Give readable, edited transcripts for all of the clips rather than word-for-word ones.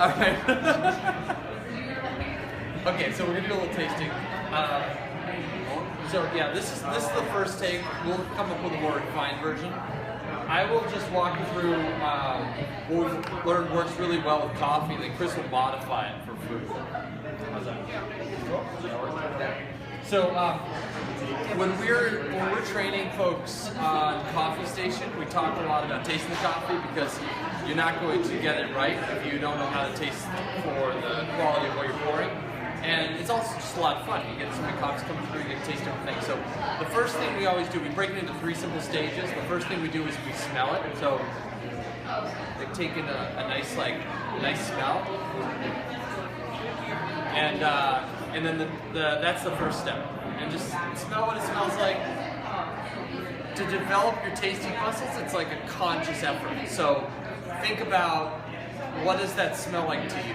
Okay. Okay, so we're gonna do a little tasting. So yeah, this is the first take. We'll come up with a more refined version. I will just walk you through what we've learned works really well with coffee, then Chris will modify it for food. How's that? So when we're training folks on coffee station, we talk a lot about tasting the coffee because you're not going to get it right if you don't know how to taste for the quality of what you're pouring. And it's also just a lot of fun. You get so many coffees coming through, you get to taste different things. So the first thing we always do, we break it into 3 simple stages. The first thing we do is we smell it. So like taking a nice smell. And then that's the first step. And just smell what it smells like. To develop your tasting muscles, it's like a conscious effort. So think about, what does that smell like to you?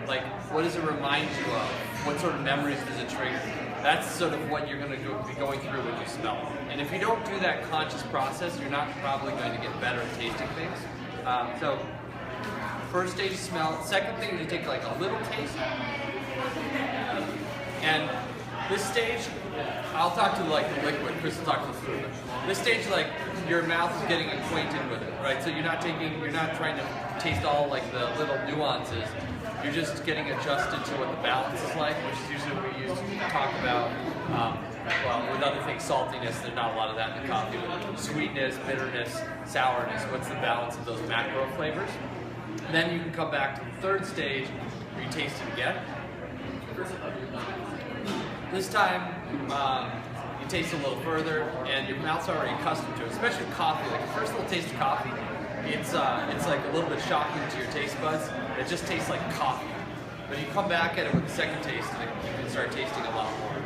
Like, what does it remind you of? What sort of memories does it trigger? That's sort of what you're going to be going through when you smell it. And if you don't do that conscious process, you're not probably going to get better at tasting things. So, first stage, smell. Second thing is you take like a little taste. And this stage, I'll talk to like the liquid, Chris will talk to the food. This stage, like, your mouth is getting acquainted with it, right? So you're not trying to taste all like the little nuances. You're just getting adjusted to what the balance is like, which is usually what we use to talk about. Well, with other things, saltiness, there's not a lot of that in the coffee, but sweetness, bitterness, sourness, what's the balance of those macro flavors? And then you can come back to the third stage where you taste it again. This time, you taste a little further, and your mouth's already accustomed to it, especially with coffee. Like the first little taste of coffee, it's like a little bit shocking to your taste buds. It just tastes like coffee. But you come back at it with the second taste, and you can start tasting a lot more.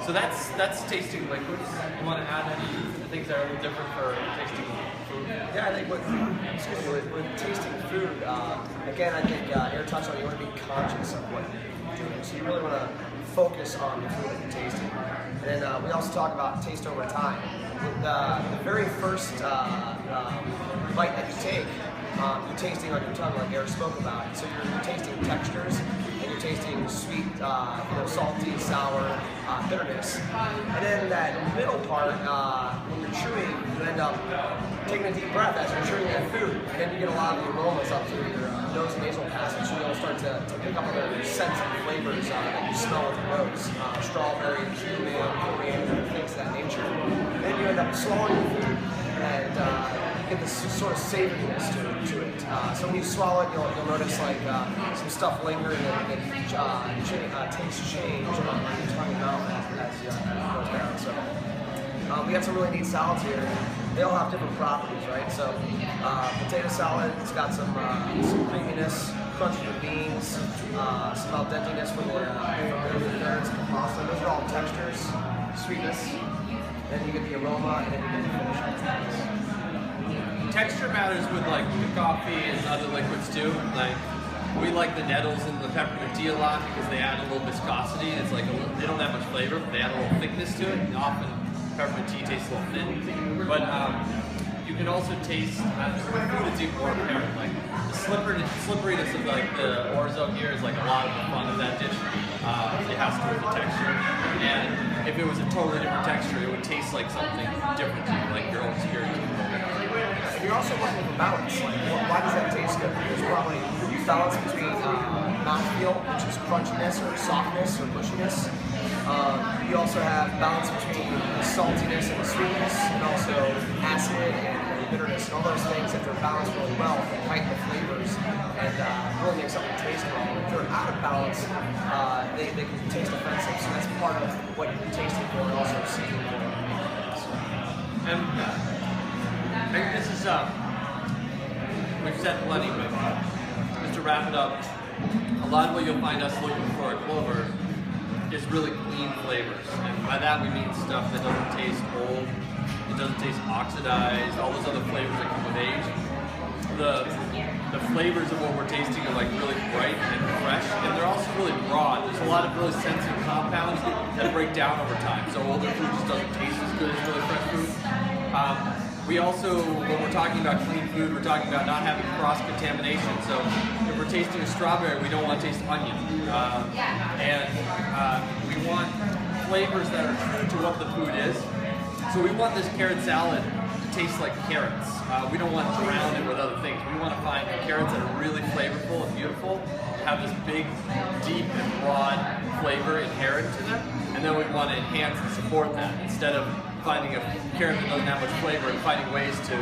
So that's tasting liquids. You want to add any things that are a little different for tasting food? Yeah, I think with tasting food, again, I think Aaron touched on, you want to be conscious of what you're doing. So you really want to focus on the food that you're tasting. And then we also talk about taste over time. With the very first bite that you take, you're tasting on your tongue like Eric spoke about. So you're tasting textures, and you're tasting sweet, salty, sour, bitterness. And then that middle part, when you're chewing, you end up taking a deep breath as you're chewing that food. And then you get a lot of the aromas up through your nose and nasal passage. So you'll start to pick up other scents and flavors that you smell with your nose. Strawberry, cumin, coriander, things of that nature. And then you end up swallowing the food, and you get this sort of savoriness to it. So when you swallow it, you'll notice like some stuff linger, and then taste change on your tongue and mouth as it goes down. So we got some really neat salads here. They all have different properties, right? So potato salad, it's got some creaminess, crunch from the beans, some al denteness from the carrots and the pasta. Those are all textures, sweetness. Then you get the aroma, and then you get the finish. Texture matters with like the coffee and other liquids too. Like, we like the nettles and the peppermint tea a lot because they add a little viscosity. It's like they don't have much flavor, but they add a little thickness to it. And often peppermint tea tastes a little thin. But you can also taste with food, it's even more apparent. Like the slipperiness of like the orzo here is like a lot of the fun of that dish. It has to do with the texture. And if it was a totally different texture, it would taste like something different to you, like your own experience. You're also looking for balance. Like, why does that taste good? There's probably balance between mouthfeel, which is crunchiness or softness or mushiness. You also have balance between the saltiness and the sweetness, and also acid and bitterness, and all those things. If they're balanced really well, they heighten the flavors and really make something taste well. If they're out of balance, they can taste offensive. So that's part of what you're tasting for, and also seeking for. And I think this is, we've said plenty, but just to wrap it up, a lot of what you'll find us looking for at Clover is really clean flavors. And by that we mean stuff that doesn't taste old, it doesn't taste oxidized, all those other flavors that come with age. The flavors of what we're tasting are like really bright and fresh, and they're also really broad. There's a lot of really sensitive compounds that break down over time, so older food just doesn't taste as good as really fresh food. We also, when we're talking about clean food, we're talking about not having cross-contamination. So if we're tasting a strawberry, we don't want to taste onion. We want flavors that are true to what the food is. So we want this carrot salad to taste like carrots. We don't want to drown it with other things. We want to find carrots that are really flavorful and beautiful, have this big, deep, and broad flavor inherent to them, and then we want to enhance and support that instead of finding a carrot that doesn't have much flavor and finding ways to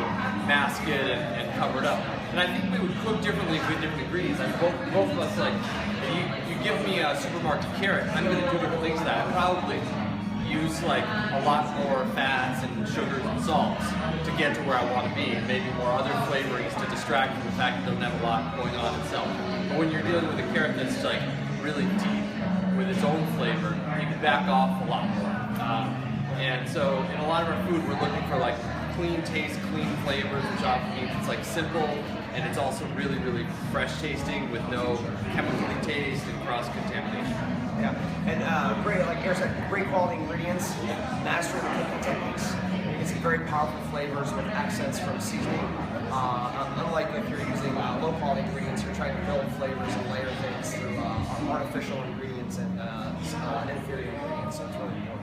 mask it and cover it up. And I think we would cook differently with different ingredients. I mean, both of us, like, you give me a supermarket carrot, I'm going to do different things to that. I probably use like a lot more fats and sugars and salts to get to where I want to be, and maybe more other flavorings to distract from the fact that it doesn't have a lot going on itself. But when you're dealing with a carrot that's like really deep with its own flavor, you can back off a lot more. And so in a lot of our food, we're looking for like clean taste, clean flavors, which often means it's like simple, and it's also really, really fresh tasting with no chemically taste and cross-contamination. Yeah, and great, like Eric said, great quality ingredients, mastering the cooking techniques. You can see very powerful flavors with accents from seasoning. Unlike if you're using low quality ingredients, you're trying to build flavors and layer things through artificial ingredients and inferior ingredients. So it's really important.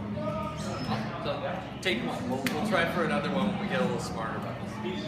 So take one. We'll try for another one when we get a little smarter about this.